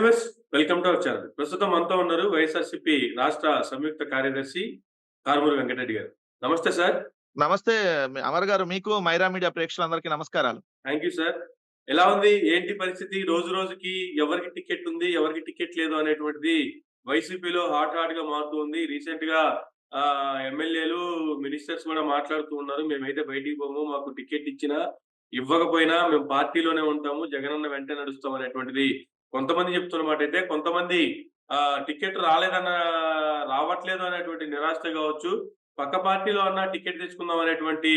Viewers, welcome to our channel. ప్రస్తుతం మనతో ఉన్నారు వైఎస్ఆర్‌సీపీ రాష్ట్ర సంయుక్త కార్యదర్శి కారుమూరి వెంకటరెడ్డి గారు. నమస్తే సార్. నమస్తే. అమర్ గారు, మీకు మైరా మీడియా ప్రేక్షకులందరికీ నమస్కారాలు. Thank you sir. ఎలా ఉంది? ఏంటి పరిస్థితి? రోజు రోజుకి ఎవరికి టికెట్ ఉంది, ఎవరికి టికెట్ లేదు అనేటువంటిది వైసీపీలో హాట్‌గా మారుతూ ఉంది. రీసెంట్‌గా ఎమ్మెల్యేలు, మినిస్టర్స్ కూడా మాట్లాడుతూ ఉన్నారు. మేమైతే బయటికి పోము. మాకు టికెట్ ఇచ్చినా, ఇవ్వకపోయినా మేము పార్టీలోనే ఉంటాము. జగనన్న వెంట నడుస్తాం అనేటువంటిది కొంతమంది చెప్తున్న మాటైతే, కొంతమంది టికెట్ రావట్లేదు అనేటువంటి నిరాశతో గావచ్చు, పక్క పార్టీలో అన్నా టికెట్ తెచ్చుకుందాం అనేటువంటి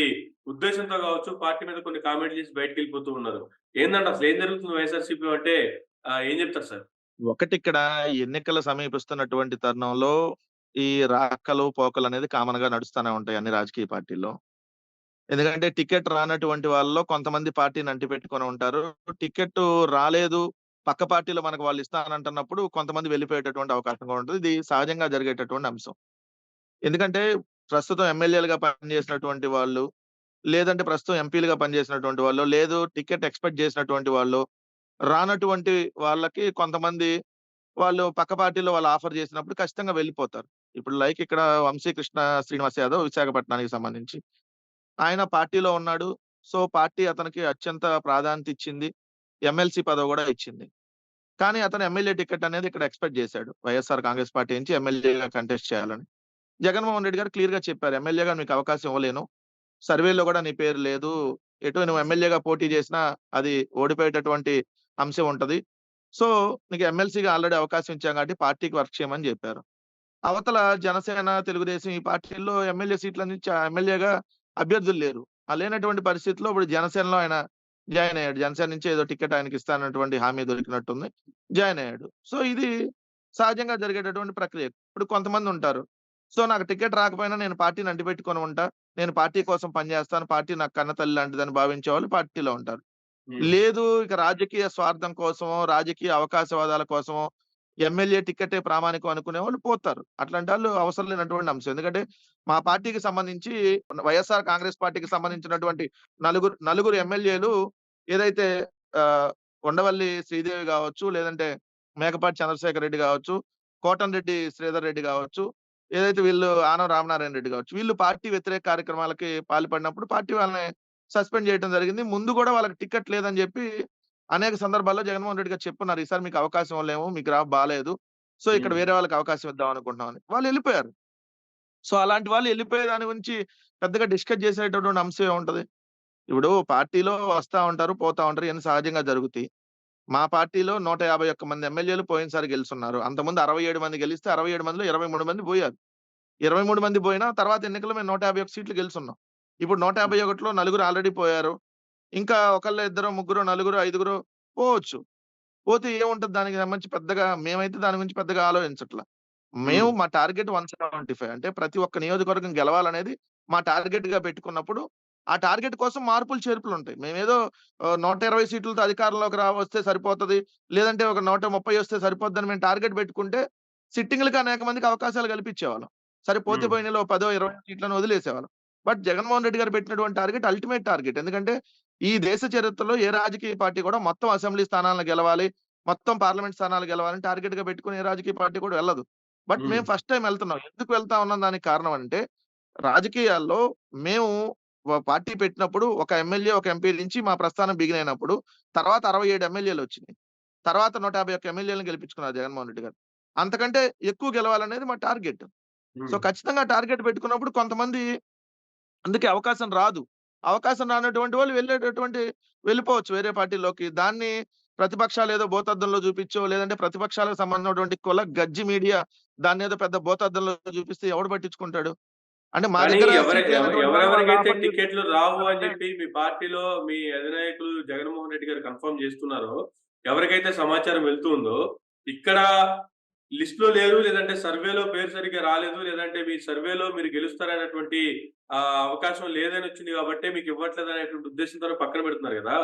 ఉద్దేశంతో గావచ్చు, పార్టీ మీద కొన్ని కామెంట్లు చేసి బయటికెళ్ళిపోతూ ఉన్నారు. ఏందంటే అసలు ఏం జరుగుతుంది వైఎస్ఆర్‌సీపీలో అంటే ఏం చెప్తారు సార్? ఒకటిక్కడ ఎన్నికలు సమీపిస్తున్నటువంటి తరుణంలో ఈ రాకలు, పోకలనేది కామన్‌గా నడుస్తానే ఉంటాయి అన్ని రాజకీయ పార్టీల్లో. ఎందుకంటే టికెట్ రానటువంటి వాళ్ళలో కొంతమంది పార్టీని అంటిపెట్టుకొని ఉంటారు. టికెట్టు రాలేదు, పక్క పార్టీలో మనకు వాళ్ళు ఇస్తానంటున్నప్పుడు కొంతమంది వెళ్ళిపోయేటటువంటి అవకాశం కూడా ఉంటది. ఇది సహజంగా జరిగేటటువంటి అంశం. ఎందుకంటే ప్రస్తుతం ఎమ్మెల్యేలుగా పనిచేసినటువంటి వాళ్ళు, లేదంటే ప్రస్తుతం ఎంపీలుగా పనిచేసినటువంటి వాళ్ళు, లేదు టికెట్ ఎక్స్‌పెక్ట్ చేసినటువంటి వాళ్ళు, రానటువంటి వాళ్ళకి కొంతమంది వాళ్ళు పక్క పార్టీలో వాళ్ళు ఆఫర్ చేసినప్పుడు ఖచ్చితంగా వెళ్ళిపోతారు. ఇప్పుడు లైక్ ఇక్కడ వంశీకృష్ణ శ్రీనివాస్ యాదవ్ విశాఖపట్నానికి సంబంధించి. ఆయన పార్టీలో ఉన్నాడు. సో, పార్టీ అతనికి అత్యంత ప్రాధాన్యత ఇచ్చింది. ఎమ్మెల్సీ పదవి గూడా ఇచ్చింది. కానీ అతను ఎమ్మెల్యే టికెట్ అనేది ఇక్కడ ఎక్స్‌పెక్ట్ చేసాడు. వైఎస్ఆర్ కాంగ్రెస్ పార్టీ నుంచి ఎమ్మెల్యేగా కంటెస్ట్ చేయాలని. జగన్మోహన్ రెడ్డి గారు క్లియర్‌గా చెప్పారు. ఎమ్మెల్యేగా మీకు అవకాశం ఇవ్వలేను. సర్వేలో గూడా నీ పేరు లేదు. ఎటు నువ్వు ఎమ్మెల్యేగా పోటీ చేసినా అది ఓడిపోయేటటువంటి అంశం ఉంటది. సో, నీకు ఎమ్మెల్సీగా ఆల్రెడీ అవకాశం ఇచ్చాం కాబట్టి పార్టీకి వర్క్ చేయమని జెప్పారు. అవతల జనసేన, తెలుగుదేశం ఈ పార్టీల్లో ఎమ్మెల్యే సీట్ల నుంచి ఎమ్మెల్యేగా అభ్యర్థులు లేరు. లేనటువంటి పరిస్థితిలో ఇప్పుడు జనసేనలో ఆయన జాయిన్ అయ్యాడు. జనసేన నుంచి ఏదో టికెట్ ఆయనకి ఇస్తానన్నటువంటి హామీ దొరికినట్టుంది. జాయిన్ అయ్యాడు. సో, ఇది సహజంగా జరిగేటటువంటి ప్రక్రియ. ఇప్పుడు కొంతమందుంటారు. సో, నాకు టికెట్ రాకపోయినా నేను పార్టీని అంటిపెట్టుకొని ఉంటా. నేను పార్టీ కోసం పనిచేస్తాను. పార్టీ నాకు కన్నతల్లి లాంటిదని భావించేవాళ్ళు పార్టీలో ఉంటారు. హ్మ్. లేదు ఇక రాజకీయ స్వార్థం కోసమో, రాజకీయ అవకాశవాదాల కోసమో ఎమ్మెల్యే టికెటే ప్రామాణికం అనుకునేవాళ్ళు పోతారు. అట్లాంటాళ్ళు అవసరం లేనటువంటి అంశం. ఎందుకంటే మా పార్టీకి సంబంధించి వైఎస్ఆర్ కాంగ్రెస్ పార్టీకి సంబంధించినటువంటి నలుగురు ఎమ్మెల్యేలు ఏదైతే ఆహ్, ఉండవల్లి శ్రీదేవి గావచ్చు, లేదంటే మేకపాటి చంద్రశేఖర్ రెడ్డి గావచ్చు, కోటంరెడ్డి శ్రీధర్ రెడ్డి గావచ్చు, ఏదైతే వీళ్ళు ఆనం రామనారాయణ రెడ్డి గావచ్చు, వీళ్ళు పార్టీ వ్యతిరేక కార్యక్రమాలకి పాల్పడినప్పుడు పార్టీ వాళ్ళని సస్పెండ్ చేయడం జరిగింది. ముందు గూడా వాళ్ళకి టికెట్ లేదని జెప్పి అనేక సందర్భాల్లో జగన్మోహన్ రెడ్డి గారు చెప్పున్నారు. ఈసారి మీకు అవకాశం ఇవ్వలేము. మీ గ్రాఫ్ బాలేదు. సో, ఇక్కడ హ్మ్. వేరే వాళ్ళకి అవకాశం ఇద్దాం అనుకుంటున్నాం అని. వాళ్ళెళ్ళిపోయారు. సో, అలాంటి వాళ్ళు ఎళ్ళిపోయే దాని గురించి పెద్దగా డిస్కస్ చేసేటటువంటి అంశం ఏముంటది? ఇప్పుడు పార్టీలో వస్తా ఉంటారు, పోతా ఉంటారు. ఇయన్నీ సహజంగా జరుగుతాయి. మా పార్టీలో 151 మంది ఎమ్మెల్యేలు పోయినసారి గెలిసున్నారు. అంతకుముందు 67 మంది గెలిస్తే 67 మందిలో 23 మంది బోయారు. 23 మంది బోయినా తర్వాత ఎన్నికల్లో మేము 151 సీట్లు గెలుసున్నాం. ఇప్పుడు హ్మ్. 151లో నలుగురు ఆల్రెడీ పోయారు. ఇంకా ఒకళ్ళో, ఇద్దరో, ముగ్గురో, నలుగురో, ఐదుగురో పోవచ్చు. పోతే ఏముంటది దానికి సంబంధించి పెద్దగా మేమైతే దాని గురించి పెద్దగా ఆలోచించట్ల. హ్మ్. మా టార్గెట్ 175 అంటే ప్రతి ఒక్క నియోజకవర్గం గెలవాలనేది మా టార్గెట్‌గా పెట్టుకున్నప్పుడు, ఆ టార్గెట్ కోసం మార్పులు, చేర్పులుంటాయి. మేమేదో 120 సీట్లతో అధికారంలోకి వస్తే సరిపోతది. లేదంటే ఒక 130 వస్తే సరిపోద్దని మేము టార్గెట్ పెట్టుకుంటే, సిట్టింగ్‌లకి అనేక మందికి అవకాశాలు కల్పించేవాళ్ళం. సరే పోతే హ్మ్. పోయినలో 10, 20 సీట్లను వదిలేసేవాళ్ళం. బట్ జగన్మోహన్ రెడ్డి గారు పెట్టినటువంటి టార్గెట్ అల్టిమేట్ టార్గెట్. ఎందుకంటే, ఈ దేశ చరిత్రలో ఏ రాజకీయ పార్టీ కూడా మొత్తం అసెంబ్లీ స్థానాలను గెలవాలి, మొత్తం పార్లమెంట్ స్థానాలు గెలవాలని టార్గెట్‌గా పెట్టుకొని ఏ రాజకీయ పార్టీ కూడా వెళ్ళదు. బట్ హ్మ్. మేము ఫస్ట్ టైమ్ వెళ్తున్నాం. ఎందుకు వెళ్తా ఉన్నాం దానికి కారణం అంటే, రాజకీయాల్లో మేము పార్టీ పెట్టినప్పుడు ఒక ఎమ్మెల్యే, ఒక ఎంపీ నుంచి మా ప్రస్థానం బిగిన్ అయినప్పుడు, తర్వాత 67 ఎమ్మెల్యేలొచ్చినాయి. తర్వాత 151 ఎమ్మెల్యేలని గెలిపించుకున్నారు జగన్మోహన్ రెడ్డి గారు. అంతకంటే ఎక్కువ గెలవాలనేది మా టార్గెట్. సో, హ్మ్. ఖచ్చితంగా టార్గెట్ పెట్టుకున్నప్పుడు కొంతమంది అందుకే అవకాశం రాదు. అవకాశం రానటువంటి వాళ్ళు వెళ్ళిపోవచ్చు వేరే పార్టీలోకి. దాన్ని ప్రతిపక్షాలు ఏదో భూతద్దంలో చూపించో, లేదంటే ప్రతిపక్షాలకు సంబంధించినటువంటి కుల గజ్జి మీడియా దాన్నేదో పెద్ద భూతద్దంలో చూపిస్తే ఎవడు పట్టించుకుంటాడు? అంటే మా కానీ దగ్గర సీట్ లేనటువంటి వాళ్ళు వాళ్ళ ఎవరెవరికైతే ఆఫర్ టికెట్లు రావు అని చేస్తున్నారంటే జెప్పి మీ పార్టీలో మీ అధినాయకులు జగన్మోహన్ రెడ్డి గారు కన్ఫర్మ్ జేస్తున్నారో, ఎవరికైతే సమాచారం వెళ్తూ ఉందో, ఇక్కడ లిస్ట్‌లో లేరు, లేదంటే సర్వేలో పేరు సరిగ్గా రాలేదు, లేదంటే మీ సర్వేలో మీరు గెలుస్తారనేటువంటి అవకాశం లేదనొచ్చింది గాబట్టే మీకివ్వట్లేదనేటువంటి ఉద్దేశంతోనే పక్కన పెడుతున్నారు గదా!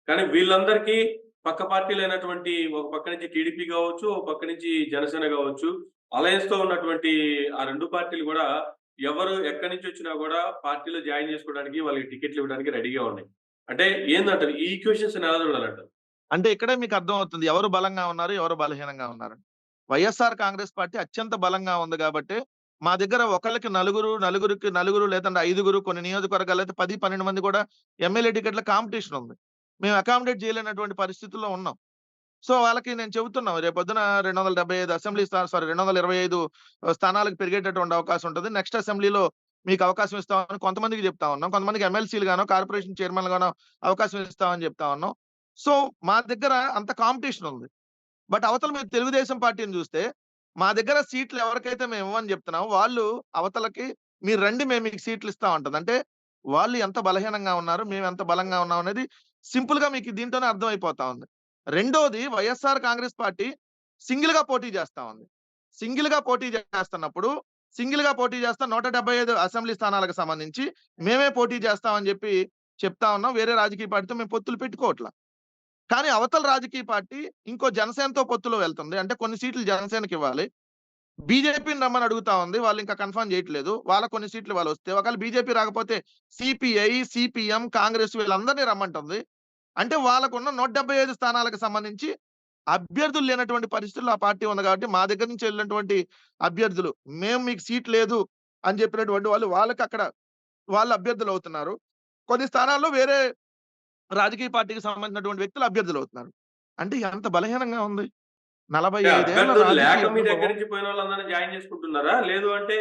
కానీ వీళ్ళందరికీ పక్క పార్టీలైనటువంటి ఒక పక్క నుంచి టీడీపీ గావచ్చు, ఒక పక్క నుంచి జనసేన గావచ్చు, అలయన్స్‌తో ఉన్నటువంటి ఆ 2 పార్టీలు గూడా ఎవరు ఎక్కడి నుంచొచ్చినా గూడా పార్టీలో జాయిన్ జేసుకోవడానికి, వాళ్ళకి టికెట్లు ఇవ్వడానికి రెడీగా ఉన్నాయి. అంటే ఏందంటారు? ఈ ఈక్వేషన్స్‌ని ఎలా చూడాలంటారు? అంటే ఇక్కడే మీకు అర్థమవుతుంది ఎవరు బలంగా ఉన్నారు, ఎవరు బలహీనంగా ఉన్నారని. వైఎస్ఆర్ కాంగ్రెస్ పార్టీ అత్యంత బలంగా ఉంది గాబట్టే, మా దగ్గర ఒకళ్ళకి నలుగురు, నలుగురికి నలుగురు లేదంటే ఐదుగురు కొన్ని నియోజకవర్గాలైతే 10, 12 మంది కూడా ఎమ్మెల్యే టికెట్ల కాంపిటీషన్ ఉంది. మేము అకామిడేట్ చేయలేనటువంటి పరిస్థితుల్లో ఉన్నాం. సో, వాళ్ళకి నేను చెబుతున్నాం. రేపొద్దున 275 అసెంబ్లీ సారీ 225 స్థానాలకు పెరిగేటటువంటి అవకాశం ఉంటది. నెక్స్ట్ అసెంబ్లీలో మీకు అవకాశం ఇస్తామని కొంతమందికి చెప్తా ఉన్నాం. కొంతమందికి ఎమ్మెల్సీలుగానో, కార్పొరేషన్ చైర్మన్‌లుగానో అవకాశం ఇస్తామని చెప్తా ఉన్నాం. సో, మా దగ్గర అంత కాంపిటీషన్ ఉంది. బట్ అవతల మీరు తెలుగుదేశం పార్టీని చూస్తే, మా దగ్గర సీట్లు ఎవరికైతే మేము ఇవ్వమని చెప్తున్నామో, వాళ్ళు అవతలకి మీరు రండి మేము మీకు సీట్లు ఇస్తాం అంటది. అంటే వాళ్ళు ఎంత బలహీనంగా ఉన్నారు, మేము ఎంత బలంగా ఉన్నాం అనేది సింపుల్‌గా మీకు దీంట్లోనే అర్థమైపోతా ఉంది. రెండోది వైఎస్ఆర్ కాంగ్రెస్ పార్టీ సింగిల్‌గా పోటీ చేస్తా ఉంది. సింగిల్‌గా పోటీ చేస్తున్నప్పుడు, సింగిల్‌గా పోటీ చేస్తా 175 అసెంబ్లీ స్థానాలకు సంబంధించి మేమే పోటీ చేస్తామని చెప్పి చెప్తా ఉన్నాం. వేరే రాజకీయ పార్టీతో మేము పొత్తులు పెట్టుకోవట్ల. కానీ అవతల రాజకీయ పార్టీ ఇంకో జనసేనతో పొత్తులో వెళ్తుంది. అంటే కొన్ని సీట్లు జనసేనకివ్వాలి. బీజేపీని రమ్మని అడుగుతా ఉంది. వాళ్ళింకా కన్ఫర్మ్ చేయట్లేదు. వాళ్ళకి కొన్ని సీట్లు వాళ్ళొస్తే ఒకవేళ బీజేపీ రాకపోతే సీపీఐ, సీపీఎం, కాంగ్రెస్ వీళ్ళందరిని రమ్మంటుంది. అంటే వాళ్ళకున్న 175 స్థానాలకు సంబంధించి అభ్యర్థులు లేనటువంటి పరిస్థితుల్లో ఆ పార్టీ ఉంది కాబట్టి మా దగ్గర నుంచి వెళ్ళినటువంటి అభ్యర్థులు మేము మీకు సీట్ లేదు అని చెప్పినటువంటి వాళ్ళు వాళ్ళకక్కడ వాళ్ళు అభ్యర్థులవుతున్నారు. కొన్ని స్థానాల్లో వేరే రాజకీయ పార్టీకి సంబంధించినటువంటి వ్యక్తులు అభ్యర్థులవుతున్నారు. అంటే ఎంత బలహీనంగా ఉంది. అంటే 45 ఏళ్ల అభ్యర్థులు లేక రాజకీయ మీ దగ్గర అనుభవం. నుంచి పోయినోళ్ళందరిని జాయిన్ చేసుకుంటున్నారా? లేదు అంటే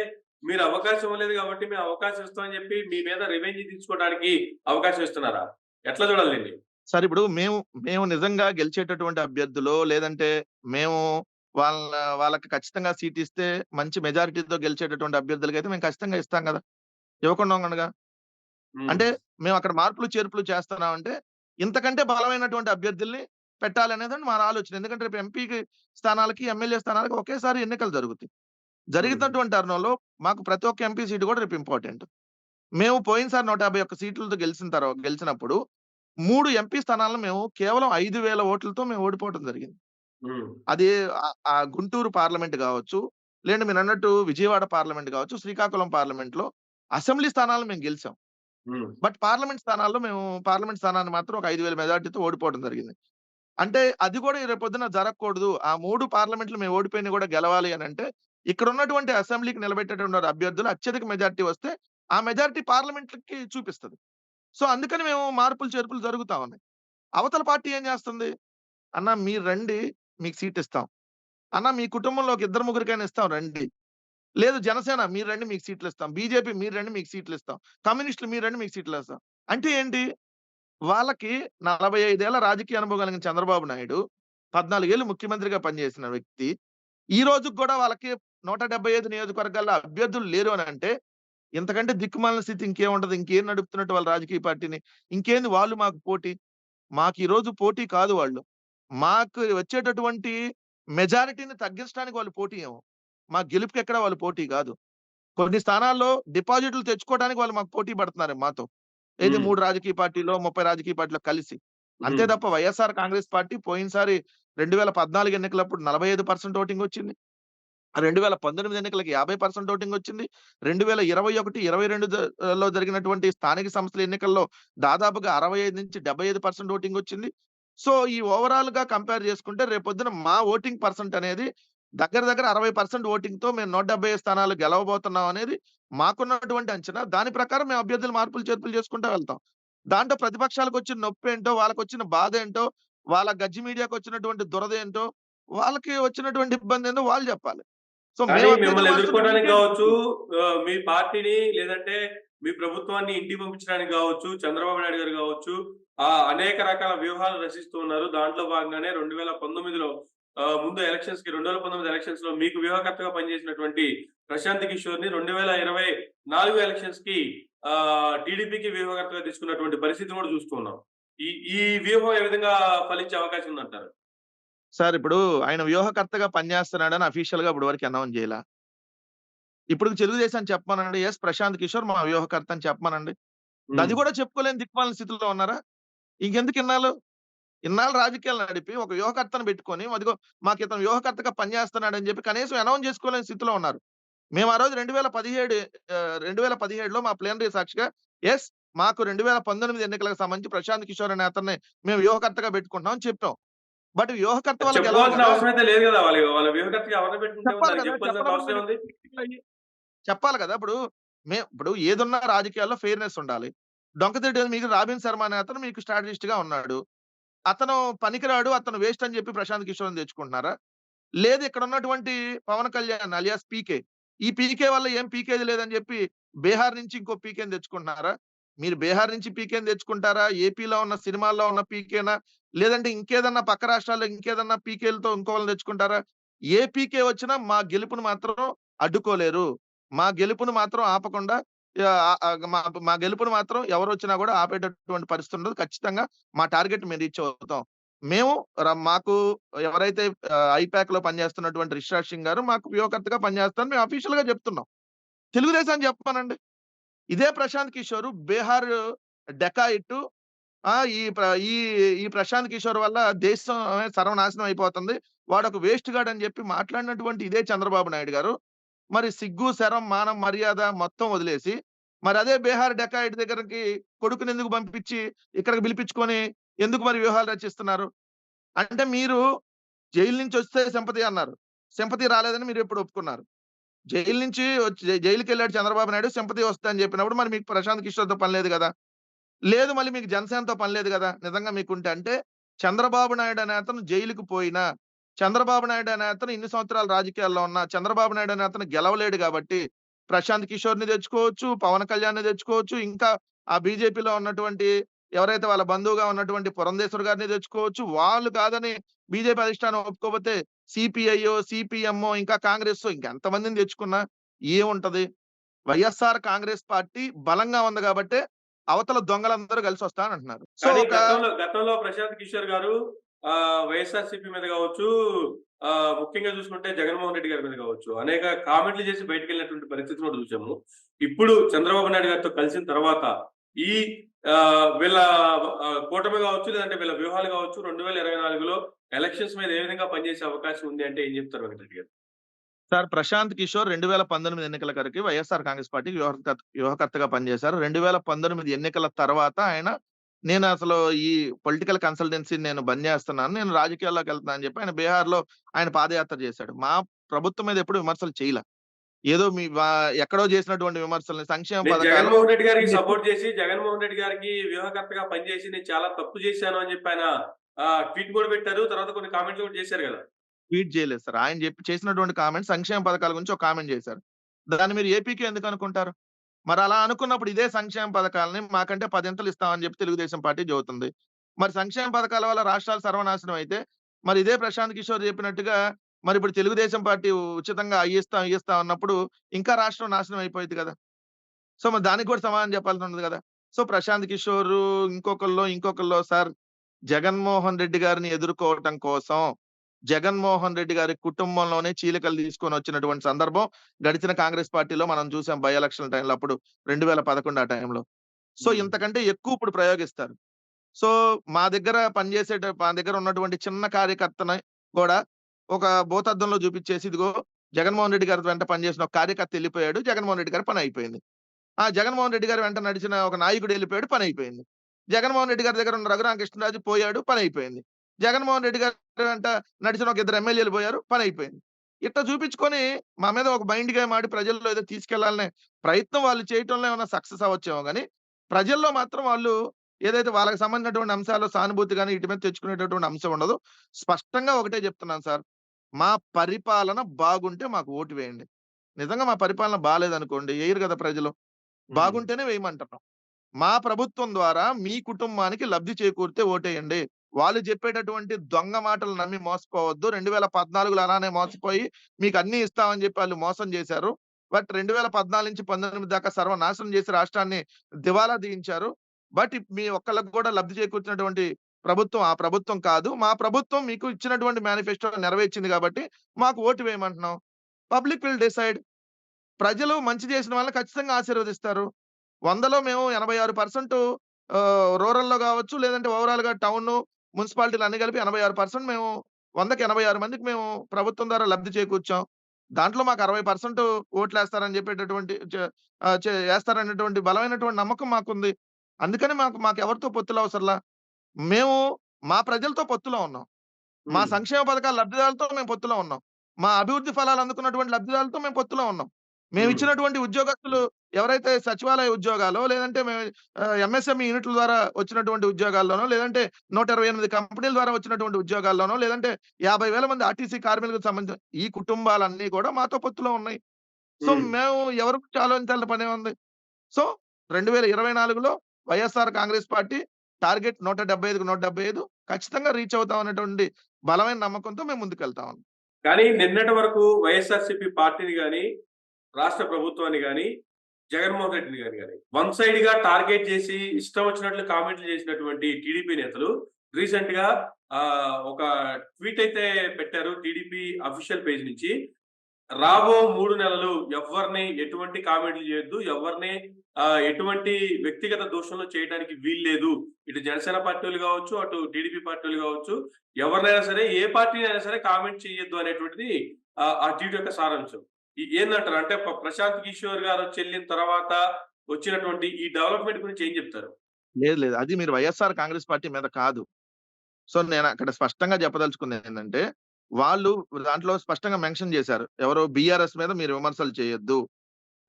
మీరు అవకాశం ఇవ్వలేదు కాబట్టి మేము అవకాశం ఇస్తామని చెప్పి మీ మీద రివెంజ్ తీర్చుకోవడానికి అవకాశం ఇస్తున్నారా? ఎట్లా చూడాలి దీన్ని? సార్ ఇప్పుడు మేము నిజంగా గెలిచేటటువంటి అభ్యర్థులో లేదంటే మేము వాళ్ళ వాళ్ళకి ఖచ్చితంగా సీట్ ఇస్తే మంచి మెజారిటీతో గెలిచేటటువంటి అభ్యర్థులకైతే మేము ఖచ్చితంగా ఇస్తాం గదా! ఇవ్వకుండా ఉండంగా. హ్మ్. అంటే మేమక్కడ మార్పులు, చేర్పులు చేస్తున్నామంటే, ఇంతకంటే బలమైనటువంటి అభ్యర్థుల్ని పెట్టాలనేదండి మా ఆలోచన. ఎందుకంటే రేపు ఎంపీకి స్థానాలకి, ఎమ్మెల్యే స్థానాలకి ఒకేసారి ఎన్నికలు జరుగుతాయి. హ్మ్. జరుగుతున్నటువంటి తరుణంలో మాకు ప్రతి ఒక్క ఎంపీ సీట్ కూడా రేపు ఇంపార్టెంట్. మేము పోయినసారి 151 సీట్లతో గెలిచినప్పుడు 3 ఎంపీ స్థానాలను మేము కేవలం 5,000 ఓట్లతో మేము ఓడిపోవడం జరిగింది. హ్మ్. అది గుంటూరు పార్లమెంట్ గావచ్చు, లేదంటే మీరన్నట్టు విజయవాడ పార్లమెంట్ గావచ్చు, శ్రీకాకుళం పార్లమెంట్‌లో అసెంబ్లీ స్థానాలను మేము గెలిసాం. హ్మ్. బట్ పార్లమెంట్ స్థానాన్ని మాత్రం ఒక 5,000 మెజారిటీతో ఓడిపోవడం జరిగింది. అంటే అది కూడా రేపొద్దున జరగకూడదు. ఆ 3 పార్లమెంట్‌లు మేము ఓడిపోయినయి కూడా గెలవాలి అనంటే, ఇక్కడున్నటువంటి అసెంబ్లీకి నిలబెట్టేటువంటి అభ్యర్థులు అత్యధిక మెజారిటీ వస్తే, ఆ మెజారిటీ పార్లమెంట్‌లకి చూపిస్తది. సో, అందుకని మేము మార్పులు, చేర్పులు జరుగుతా ఉన్నాయి. అవతల పార్టీ ఏం చేస్తుంది? అన్న మీరు రండి మీకు సీట్ ఇస్తాం. అన్న మీ కుటుంబంలో ఒక ఇద్దరు ముగ్గురికైనా ఇస్తాం రండి. లేదు జనసేన మీరు రండి మీకు సీట్లిస్తాం. బీజేపీ మీరు రండి మీకు సీట్లిస్తాం. కమ్యూనిస్టులు మీరు రండి మీకు సీట్లిస్తాం. అంటే ఏంటి? వాళ్ళకి 45 ఏళ్ల రాజకీయ అనుభవం కలిగిన చంద్రబాబు నాయుడు, 14 ఏళ్ళు ముఖ్యమంత్రిగా పనిచేసిన వ్యక్తి, ఈ రోజుకి గూడా వాళ్ళకి 175 నియోజకవర్గాల్లో అభ్యర్థులు లేరు అనంటే, ఇంతకంటే దిక్కుమాలిన స్థితి ఇంకేముంటది? ఇంకేం నడుపుతున్నట్టు వాళ్ళ రాజకీయ పార్టీని? ఇంకేంది వాళ్ళు మాకు పోటీ? మాకు ఈ రోజు పోటీ కాదు వాళ్ళు. మాకు వచ్చేటటువంటి మెజారిటీని తగ్గించడానికి వాళ్ళు పోటీ ఏమో. మా గెలుపుకెక్కడ వాళ్ళు పోటీ గాదు. కొన్ని స్థానాల్లో డిపాజిట్లు తెచ్చుకోవడానికి వాళ్ళు మాకు పోటీ పడుతున్నారు మాతో. ఏది హ్మ్. 3 రాజకీయ పార్టీలో, 30 రాజకీయ పార్టీలో కలిసి. అంతే హ్మ్. తప్ప వైఎస్ఆర్ కాంగ్రెస్ పార్టీ పోయినసారి 2014 ఎన్నికలప్పుడు 45% ఓటింగొచ్చింది. 2019 ఎన్నికలకి 50% ఓటింగొచ్చింది. 2021, 22 లో జరిగినటువంటి స్థానిక సంస్థల ఎన్నికల్లో దాదాపుగా 65-75% ఓటింగొచ్చింది. సో, ఈ ఓవరాల్‌గా కంపేర్ చేసుకుంటే రేపొద్దున మా ఓటింగ్ పర్సెంట్ అనేది దగ్గర దగ్గర 60% ఓటింగ్‌తో మేము 175 స్థానాలు గెలవబోతున్నాం అనేది మాకున్నటువంటి అంచనా. దాని ప్రకారం మేము అభ్యర్థులు మార్పులు, చేర్పులు చేసుకుంటా వెళ్తాం. దాంట్లో ప్రతిపక్షాలకొచ్చిన నొప్పేంటో, వాళ్ళకొచ్చిన బాధేంటో, వాళ్ళ గజ్జి మీడియాకొచ్చినటువంటి దురదేంటో, వాళ్ళకి వచ్చినటువంటి ఇబ్బందేందో వాళ్ళు జెప్పాలి. సో, కానీ మేము అభ్యర్థులు మిమ్మల్ని మారుస్తుంటే ఎదుర్కోవడానికి మీకేంటి గావచ్చు, ఇబ్బంది? మీ పార్టీని లేదంటే మీ ప్రభుత్వాన్ని ఇంటికి పంపించడానికి గావచ్చు, చంద్రబాబు నాయుడు గారు గావచ్చు, అనేక రకాల వ్యూహాలు రచిస్తూ ఉన్నారు. దాంట్లో భాగంగానే 2019లో ముందు ఎలక్షన్స్‌కి 2019 ఎలక్షన్స్‌లో మీకు వ్యూహకర్తగా పనిచేసినటువంటి ప్రశాంత్ కిషోర్‌ని 2024 ఎలక్షన్స్‌కి టీడీపీకి వ్యూహకర్తగా తీసుకున్నటువంటి పరిస్థితిని కూడా చూస్తూ ఉన్నాం. ఈ ఈ వ్యూహం ఏ విధంగా ఫలించే అవకాశం ఉందంటారు? సార్ ఇప్పుడు ఆయన వ్యూహకర్తగా పనిచేస్తున్నాడని అఫీషియల్‌గా ఇప్పటి వరకు అనౌన్స్ జేయలా. ఇప్పుడు తెలుగుదేశాన్ని చెప్పమనండి. యెస్ ప్రశాంత్ కిషోర్ మా వ్యూహకర్త అని చెప్పమనండి. హ్మ్. అది గూడా చెప్పుకోలేని దిక్కుమాలిన స్థితిలో ఉన్నారా? ఇంకెందుకు ఇన్నాళ్ళు? ఇన్నాళ్ళు రాజకీయాలు నడిపి ఒక వ్యూహకర్తను పెట్టుకొని, అదిగో మాకితను వ్యూహకర్తగా పనిచేస్తున్నాడని జెప్పి కనీసం అనౌన్స్ జేసుకోలేని స్థితిలో ఉన్నారు. మేము ఆ రోజు 2017 2017లో మా ప్లీనరీ సాక్షిగా యెస్ మాకు 2019 ఎన్నికలకు సంబంధించి ప్రశాంత్ కిషోర్ అనే అతన్ని మేము వ్యూహకర్తగా పెట్టుకుంటున్నాం అని చెప్పాం. బట్ వ్యూహకర్త అది వల్ల గెలవం చెప్పుకోవాల్సిన గదా! అవసరం అయితే లేదు గదా! వాళ్ళ వ్యూహకర్తగా ఎవరిని పెట్టుకుంటే ఉంది. చెప్పాలి దానికి గదా! చెప్పుకోవాల్సినంత చెప్పకపోతే అవసరం మీరు ఏముంది? చెప్పాలి గదా! ఇప్పుడు ఏదున్నా రాజకీయాల్లో ఫెయిర్‌నెస్ ఉండాలి. డొంకతిట్టు మీకు రాబిన్ శర్మ అనే అతను మీకు స్ట్రాటజిస్ట్‌గా ఉన్నాడు. అతను పనికిరాడు, అతను వేస్ట్ అని చెప్పి ప్రశాంత్ కిషోర్‌ని తెచ్చుకుంటున్నారా? లేదు ఇక్కడున్నటువంటి పవన్ కళ్యాణ్ అలియాస్ పీకే. ఈ పీకే వల్ల ఏం పీకేది లేదని జెప్పి బీహార్ నుంచి ఇంకో పీకేని తెచ్చుకుంటున్నారా? మీరు బీహార్ నుంచి పీకేని తెచ్చుకుంటారా? ఏపీలో ఉన్న సినిమాల్లో ఉన్న పీకేనా? లేదంటే ఇంకేదన్నా పక్క రాష్ట్రాల్లో ఇంకేదన్నా పీకేలతో ఇంకోళ్ళని తెచ్చుకుంటారా? ఏ పీకే వచ్చినా మా గెలుపుని మాత్రం అడ్డుకోలేరు. మా గెలుపుని మాత్రం ఆపకుండా మా మా గెలుపుని మాత్రం ఎవరొచ్చినా గూడా ఆపేటటువంటి పరిస్థితి ఉండదు. ఖచ్చితంగా మా టార్గెట్ మేము రీచ్ అవుతాం. మేము మాకు ఎవరైతే ఐపాక్‌లో పనిచేస్తున్నటువంటి రిషిరాజ్ సింగ్ గారు మాకు వ్యూహకర్తగా పనిచేస్తారని మేము అఫీషియల్‌గా చెప్తున్నాం. తెలుగుదేశానికి చెప్పమనండి. ఇదే ప్రశాంత్ కిషోర్ బీహార్ డకాయిటు ఈ ఈ ఈ ప్రశాంత్ కిషోర్ వల్ల దేశం సర్వనాశనం అయిపోతుంది. వాడొక వేస్ట్ గాడు అని చెప్పి మాట్లాడినటువంటి ఇదే చంద్రబాబు నాయుడు గారు, మరి సిగ్గు, శరం, మానం, మర్యాద మొత్తం వదిలేసి, మరి అదే బీహార్ డకాయిట్ దగ్గరికి కొడుకునెందుకు పంపించి ఇక్కడికి పిలిపించుకొని ఎందుకు మరి వ్యూహాలు రచిస్తున్నారు? అంటే మీరు జైలు నుంచొస్తే సింపథీ అన్నారు. సింపథీ రాలేదని మీరెప్పుడు ఒప్పుకున్నారు. జైలు నుంచి జైలుకెళ్ళాడు చంద్రబాబు నాయుడు సింపథీ వస్తదని చెప్పినప్పుడు మరి మీకు ప్రశాంత్ కిషోర్‌తో పని లేదు గదా! లేదు మళ్ళీ మీకు జనసేనతో పని లేదు గదా! నిజంగా మీకుంటే. అంటే చంద్రబాబు నాయుడు అనే అతను జైలుకి పోయినా, చంద్రబాబు నాయుడు అనే అతను ఇన్ని సంవత్సరాలు రాజకీయాల్లో ఉన్నా, చంద్రబాబు నాయుడు అనే అతను గెలవలేడు గాబట్టి, ప్రశాంత్ కిషోర్‌ని తెచ్చుకోవచ్చు, పవన్ కళ్యాణ్‌ని తెచ్చుకోవచ్చు, ఇంకా ఆ బీజేపీలో ఉన్నటువంటి ఎవరైతే వాళ్ళ బంధువుగా ఉన్నటువంటి పురంధేశ్వర్ గారిని తెచ్చుకోవచ్చు. వాళ్ళు కాదని బీజేపీ అధిష్టానం ఒప్పుకోకపోతే సీపీఐయో, సీపీఎమ్మో, ఇంకా కాంగ్రెస్సో ఇంకెంతమందిని తెచ్చుకున్నా ఏముంటది? వైఎస్ఆర్ కాంగ్రెస్ పార్టీ బలంగా ఉంది గాబట్టే అవతల దొంగలందరూ కలిసొస్తానంటున్నారు. సో, కానీ ఒక గతంలో ప్రశాంత్ కిషోర్ గారు వైఎస్ఆర్‌సీపీ మీద గావచ్చు, ముఖ్యంగా చూసుకుంటే జగన్మోహన్ రెడ్డి గారి మీద గావచ్చు, అనేక కామెంట్‌లు చేసి బయటికెళ్ళినటువంటి పరిస్థితి కూడా చూసాము. ఇప్పుడు చంద్రబాబు నాయుడు గారితో కలిసిన తర్వాత ఈ వీళ్ళ కూటమి గావచ్చు, లేదంటే వీళ్ళ వ్యూహాలు గావచ్చు, 2024లో ఎలక్షన్స్ మీద ఏ విధంగా పనిచేసే అవకాశం ఉంది అంటే ఏం చెప్తారు వెంకటరెడ్డి గారు? సార్ ప్రశాంత్ కిషోర్ 2019 ఎన్నికల వరకి వైఎస్ఆర్ కాంగ్రెస్ పార్టీకి వ్యూహకర్తగా పనిచేశారు. 2019 ఎన్నికల తర్వాత ఆయన నేనసలు ఈ పొలిటికల్ కన్సల్టెన్సీని నేను బంద్ చేస్తున్నాను. నేను రాజకీయాల్లోకెళ్తున్నా అని చెప్పి ఆయన బీహార్‌లో ఆయన పాదయాత్ర చేశాడు. మా ప్రభుత్వం మీద ఎప్పుడు విమర్శలు చేయల. ఏదో మీ ఎక్కడో చేసినటువంటి విమర్శల్ని సంక్షేమ నేను పథకాలు జగన్మోహన్ రెడ్డి గారికి సపోర్ట్ చేసి, జగన్మోహన్ రెడ్డి గారికి వ్యూహకర్తగా పనిచేసి, నేను చాలా తప్పు చేశాను అని చెప్పి ఆయన ట్వీట్ కూడా పెట్టారు. తర్వాత కొన్ని కామెంట్‌లు కూడా చేశారు గదా! ట్వీట్ చేయలేదు సార్. ఆయన చేసినటువంటి కామెంట్స్ సంక్షేమ పథకాల గురించి ఒక కామెంట్ చేశారు. దాన్ని మీరు ఏపీకే ఎందుకు అనుకుంటారు? మరలా అనుకున్నప్పుడు ఇదే సంక్షేమ పథకాలని మాకంటే పదింతలు ఇస్తామని చెప్పి తెలుగుదేశం పార్టీ చెబుతుంది. మరి సంక్షేమ పథకాల వల్ల రాష్ట్రాలు సర్వనాశనం అయితే, మరి ఇదే ప్రశాంత్ కిషోర్ చెప్పినట్టుగా మరిప్పుడు తెలుగుదేశం పార్టీ ఉచితంగా అయ్యిస్తాం అన్నప్పుడు ఇంకా రాష్ట్రం నాశనం అయిపోయిద్ది గదా! సో, మరి దానికి కూడా సమాధానం చెప్పాల్సి ఉంటది గదా! సో, ప్రశాంత్ కిషోరు ఇంకొకళ్ళో సార్ జగన్మోహన్ రెడ్డి గారిని ఎదుర్కోవటం కోసం, జగన్మోహన్ రెడ్డి గారి కుటుంబంలోనే చీలికలు తీసుకొనొచ్చినటువంటి సందర్భం గడిచిన కాంగ్రెస్ పార్టీలో మనం చూసాం బై ఎలక్షన్ టైమ్‌లో అప్పుడు 2011 ఆ టైంలో. సో, హ్మ్. ఇంతకంటే ఎక్కువ ఇప్పుడు ప్రయోగిస్తారు. సో, మా దగ్గర ఉన్నటువంటి చిన్న కార్యకర్తని కూడా ఒక భూతద్దంలో చూపిచ్చేసి, ఇదిగో జగన్మోహన్ రెడ్డి గారి వెంట పనిచేసిన ఒక కార్యకర్త ఎళ్ళిపోయాడు. జగన్మోహన్ రెడ్డి గారి పనయిపోయింది. జగన్మోహన్ రెడ్డి గారి వెంట నడిచిన ఒక నాయకుడు ఎళ్ళిపోయాడు. పనయిపోయింది. జగన్మోహన్ రెడ్డి గారి దగ్గర ఉన్న రఘురామకృష్ణరాజు పోయాడు. పనయిపోయింది. జగన్మోహన్ రెడ్డి గారి వెంట నడిచిన ఒక ఇద్దరు ఎమ్మెల్యేలు పోయారు. పనయిపోయింది. ఇట్లా చూపించుకొని మా మీద ఒక మైండ్ గేమ్ ఆడి ప్రజల్లో ఏదో తీసుకెళ్లాలనే ప్రయత్నం వాళ్ళు చేయటంలో ఏమన్నా సక్సెస్ అవ్వచ్చేమో గాని, ప్రజల్లో మాత్రం వాళ్ళు ఏదైతే వాళ్ళకి సంబంధించినటువంటి అంశాల్లో సానుభూతి గాని, ఇటు మీద తెచ్చుకునేటటువంటి అంశం ఉండదు. స్పష్టంగా ఒకటే చెప్తున్నాను సార్. మా పరిపాలన బాగుంటే మాకు ఓటు వేయండి. నిజంగా మా పరిపాలన బాలేదనుకోండి ఎయ్యరు గదా ప్రజలు. హ్మ్. బాగుంటేనే వేయమంటున్నాం. మా ప్రభుత్వం ద్వారా మీ కుటుంబానికి లబ్ధి చేకూరితే ఓటేయండి. వాళ్ళు చెప్పేటటువంటి దొంగ మాటలు నమ్మి మోసపోవద్దు. 2014లో అలానే మోసపోయి మీకన్నీ ఇస్తామని చెప్పి ఆళ్ళు మోసం చేశారు. బట్ 2014 నుంచి 19 దాకా సర్వనాశనం చేసి రాష్ట్రాన్ని దివాలా తీయించారు. బట్ మీ ఒక్కళ్ళకి కూడా లబ్ధి చేకూర్చినటువంటి ప్రభుత్వం ఆ ప్రభుత్వం కాదు. మా ప్రభుత్వం మీకు ఇచ్చినటువంటి మేనిఫెస్టోలో నెరవేర్చింది కాబట్టి మాకు ఓటు వేయమంటున్నాం. Public will decide. ప్రజలు మంచి చేసిన వాళ్ళని ఖచ్చితంగా ఆశీర్వదిస్తారు. 100లో మేము 86% రూరల్‌లో గావచ్చు, లేదంటే ఓవరాల్‌గా టౌను, మున్సిపాలిటీలు అన్ని కలిపి 86% మేము 100కి 86 మందికి మేము ప్రభుత్వం ద్వారా లబ్ధి చేకూర్చాం. దాంట్లో మాకు 60% ఓట్లేస్తారని చెప్పేటటువంటి చ ఆహ్, చే ఏస్తారనేటువంటి బలమైనటువంటి నమ్మకం మాకుంది. అందుకని మాకెవరితో పొత్తులు అవసరంలా. మేము మా ప్రజలతో పొత్తులో ఉన్నాం. మా హ్మ్. సంక్షేమ పథకాల లబ్ధిదారులతో మేము పొత్తులో ఉన్నాం. మా అభివృద్ధి ఫలాలు అందుకున్నటువంటి లబ్ధిదారులతో మేము పొత్తులో ఉన్నాం. హ్మ్. మేమిచ్చినటువంటి ఉద్యోగస్తులు ఎవరైతే సచివాలయ ఉద్యోగాలో, లేదంటే మేము ఎంఎస్ఎంఈ యూనిట్ల ద్వారా వచ్చినటువంటి ఉద్యోగాల్లోనో, లేదంటే 128 కంపెనీల ద్వారా వచ్చినటువంటి ఉద్యోగాల్లోనో, లేదంటే 50,000 మంది ఆర్టీసీ కార్మికులకు సంబంధించిన ఈ కుటుంబాలన్నీ కూడా మాతో పొత్తులో ఉన్నాయి. సో, హ్మ్. మేము ఎవరి గురించి ఆలోచించాల్సిన పనేముంది? సో, 2024లో వైఎస్ఆర్ కాంగ్రెస్ పార్టీ టార్గెట్ 175కి 175 ఖచ్చితంగా రీచ్ అవుతాం అనేటువంటి బలమైన నమ్మకంతో మేము ముందుకెళ్తా ఉన్నాం. కానీ నిన్నటి వరకు వైఎస్ఆర్‌సీపీ పార్టీని గాని, రాష్ట్ర ప్రభుత్వాన్ని గాని, జగన్మోహన్ రెడ్డిని గాని వన్ సైడ్‌గా టార్గెట్ చేసి ఇష్టం వచ్చినట్లు కామెంట్లు చేసినటువంటి టీడీపీ నేతలు రీసెంట్‌గా ఒక ట్వీట్ అయితే పెట్టారు టీడీపీ అఫీషియల్ పేజ్ నుంచి. రాబో 3 నెలలు ఎవ్వరిని ఎటువంటి కామెంట్లు చేయొద్దు. ఎవ్వరిని ఎటువంటి వ్యక్తిగత దూషణలు చేయడానికి వీల్లేదు. ఇటు జనసేన పార్టోళ్ళు గావచ్చు, అటు టీడీపీ పార్టోళ్ళు గావచ్చు, ఎవరినైనా సరే, ఏ పార్టీనైనా సరే కామెంట్ చేయొద్దు అనేటువంటిది ఆ ట్వీట్ యొక్క సారాంశం. ఏందంటారు? అంటే ప్రశాంత్ కిషోర్ గారొచ్చి ఎళ్ళిన తర్వాత వచ్చినటువంటి ఈ డెవలప్‌మెంట్ గురించి ఏం జెప్తారు? లేదు, లేదు. అది మీరు వైఎస్ఆర్ కాంగ్రెస్ పార్టీ మీద కాదు. సో, నేనక్కడ స్పష్టంగా చెప్పదలుచుకుందేంటంటే, వాళ్ళు దాంట్లో స్పష్టంగా మెన్షన్ చేశారు. ఎవరు బీఆర్ఎస్ మీద మీరు విమర్శలు చేయొద్దు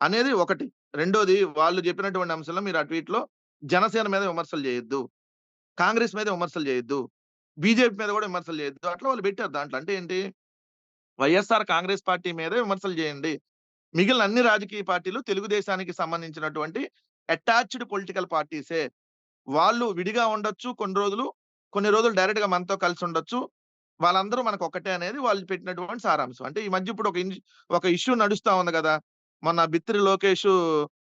అనేది ఒకటి. రెండోది వాళ్ళు చెప్పినటువంటి అంశంలో మీరు ఆ ట్వీట్‌లో జనసేన మీద విమర్శలు చేయొద్దు. కాంగ్రెస్ మీద విమర్శలు చేయొద్దు. బీజేపీ మీద కూడా విమర్శలు చేయొద్దు. అట్లా వాళ్ళు పెట్టారు దాంట్లో. అంటే ఏంటి? వైఎస్ఆర్ కాంగ్రెస్ పార్టీ మీదే విమర్శలు చేయండి. మిగిలిన అన్ని రాజకీయ పార్టీలు తెలుగుదేశానికి సంబంధించినటువంటి అటాచ్డ్ పొలిటికల్ పార్టీసే. వాళ్ళు విడిగా ఉండొచ్చు కొన్ని రోజులు. కొన్ని రోజులు డైరెక్ట్‌గా మనతో కలిసుండొచ్చు. వాళ్ళందరూ మనకొక్కటే అనేది వాళ్ళు పెట్టినటువంటి సారాంశం. అంటే ఈ మధ్య ఇప్పుడు ఒక ఇష్యూ నడుస్తా ఉంది గదా! మొన్న బిత్తిరి లోకేషు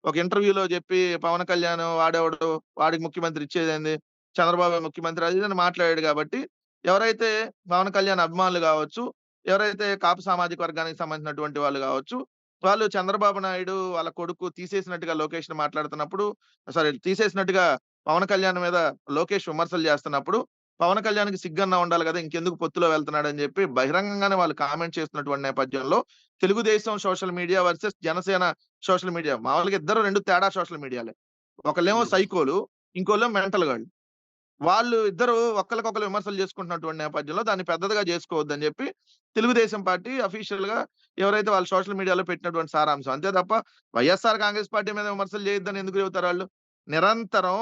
ఒక ఇంటర్వ్యూలో జెప్పి పవన్ కళ్యాణ్ వాడెవడు, వాడికి ముఖ్యమంత్రి ఇచ్చేదేంది, చంద్రబాబే ముఖ్యమంత్రి అది ఇది అని మాట్లాడాడు గాబట్టి, ఎవరైతే పవన్ కళ్యాణ్ అభిమానులు గావచ్చు, ఎవరైతే కాపు సామాజిక వర్గానికి సంబంధించినటువంటి వాళ్ళు గావచ్చు, వాళ్ళు చంద్రబాబు నాయుడు వాళ్ళ కొడుకు తీసేసినట్టుగా లోకేష్‌ని మాట్లాడుతున్నప్పుడు తీసేసినట్టుగా పవన్ కళ్యాణ్ మీద లోకేష్ విమర్శలు జేస్తున్నప్పుడు పవన్ కళ్యాణ్‌కి సిగ్గన్నా ఉండాలి గదా! ఇంకెందుకు పొత్తులో వెళ్తున్నాడని జెప్పి బహిరంగంగానే వాళ్ళు కామెంట్ చేస్తున్నటువంటి నేపథ్యంలో Telugu Desam social media versus Janasena social media మామూలుగా ఇద్దరు 2 తేడా సోషల్ మీడియాలే. ఒకళ్ళేమో హ్మ్. సైకోలు, ఇంకోళ్ళేమో మెంటల్ గాళ్ళు. వాళ్ళు ఇద్దరు ఒకళ్ళకొకళ్ళు విమర్శలు చేసుకుంటున్నటువంటి నేపథ్యంలో దాన్ని పెద్దదిగా జేసుకోవద్దని జెప్పి తెలుగుదేశం పార్టీ అఫీషియల్‌గా ఎవరైతే వాళ్ళు సోషల్ మీడియాలో పెట్టినటువంటి సారాంశం. అంతే తప్ప వైఎస్ఆర్ కాంగ్రెస్ పార్టీ మీద విమర్శలు చేయొద్దని ఎందుకు చెబుతారాళ్ళు? నిరంతరం,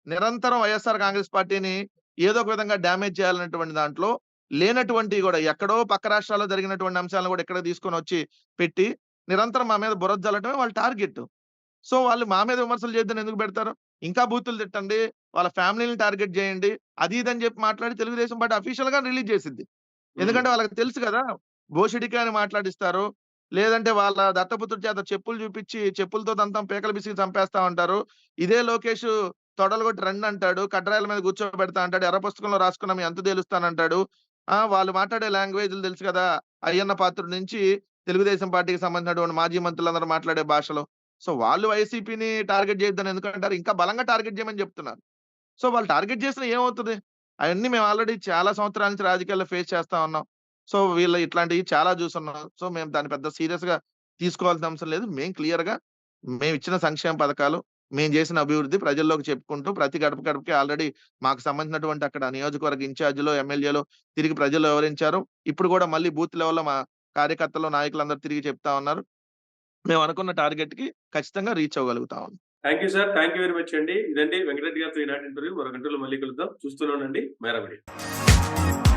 నిరంతరం వైఎస్ఆర్ కాంగ్రెస్ పార్టీని ఏదో ఒక విధంగా డ్యామేజ్ చేయాలనేటువంటి దాంట్లో లేనటువంటివి గూడా ఎక్కడో పక్క రాష్ట్రాల్లో జరిగినటువంటి అంశాలను గూడా ఇక్కడికి తీసుకొనొచ్చి పెట్టి నిరంతరం మా మీద బురద జల్లటమే వాళ్ళ టార్గెట్. సో, వాళ్ళు మా మీద విమర్శలు చేయొద్దని ఎందుకు పెడతారు? ఇంకా బూతులు తిట్టండి. వాళ్ళ ఫ్యామిలీ‌లని టార్గెట్ జేయండి. అది ఇది అని జెప్పి మాట్లాడి తెలుగుదేశం పార్టీ అఫీషియల్‌గా రిలీజ్ జేసిద్ది. హ్మ్. ఎందుకంటే వాళ్ళకి తెలుసు గదా! భోషడికే అని మాట్లాడిస్తారు. లేదంటే వాళ్ళ దత్తపుత్రుడి చేత చెప్పులు జూపిచ్చి చెప్పులతో తంతాం పీకలు పిసికి చంపేస్తా ఉంటారు. ఇదే లోకేష్ తొడలు కొట్టి రండంటాడు. కడ్రాయల మీద కూర్చోబెడతా అంటాడు. ఎర్ర పుస్తకంలో రాసుకున్న మీ అంతు తేలుస్తానంటాడు. వాళ్ళు మాట్లాడే లాంగ్వేజ్‌లు తెలుసు కదా! అయ్యన్న పాత్రుడు నుంచి తెలుగుదేశం పార్టీకి సంబంధించినటువంటి మాజీ మంత్రులందరూ మాట్లాడే భాషలో. సో, వాళ్ళు వైసీపీని టార్గెట్ చేయొద్దని ఎందుకంటారు? ఇంకా బలంగా టార్గెట్ చేయమని జెప్తున్నారు. సో, వాళ్ళు టార్గెట్ చేసినా ఏమవుతది? అయన్నీ మేము ఆల్రెడీ చాలా సంవత్సరాల నుంచి రాజకీయాల్లో ఫేస్ చేస్తా ఉన్నాం. సో, వీళ్ళు ఇట్లాంటియి చాలా జూసున్నాం. సో, మేము దాన్ని పెద్ద సీరియస్‌గా తీసుకోవాల్సిన అవసరం లేదు. మేము క్లియర్‌గా మేమిచ్చిన సంక్షేమ పథకాలు, మేము జేసిన అభివృద్ధి ప్రజల్లోకి చెప్పుకుంటూ ప్రతి గడప గడపకి ఆల్రెడీ మాకు సంబంధించినటువంటి అక్కడ నియోజకవర్గ ఇన్‌చార్జ్‌లో, ఎమ్మెల్యేలు తిరిగి ప్రజల్లో వివరించారు. ఇప్పుడు గూడా మళ్ళీ బూత్ లెవెల్‌లో మా కార్యకర్తలు, నాయకులందరూ తిరిగి చెప్తా ఉన్నారు. మేము అనుకున్న టార్గెట్‌కి ఖచ్చితంగా రీచ్ అవ్వగలుగుతాం. Thank you sir. Thank you very much అండి. ఇదండి వెంకటరెడ్డి గారితో ఈనాటి ఇంటర్వ్యూ. మరో గంటలో మళ్ళీ కలుద్దాం. చూస్తూనే ఉండండి మేరా మీడియా.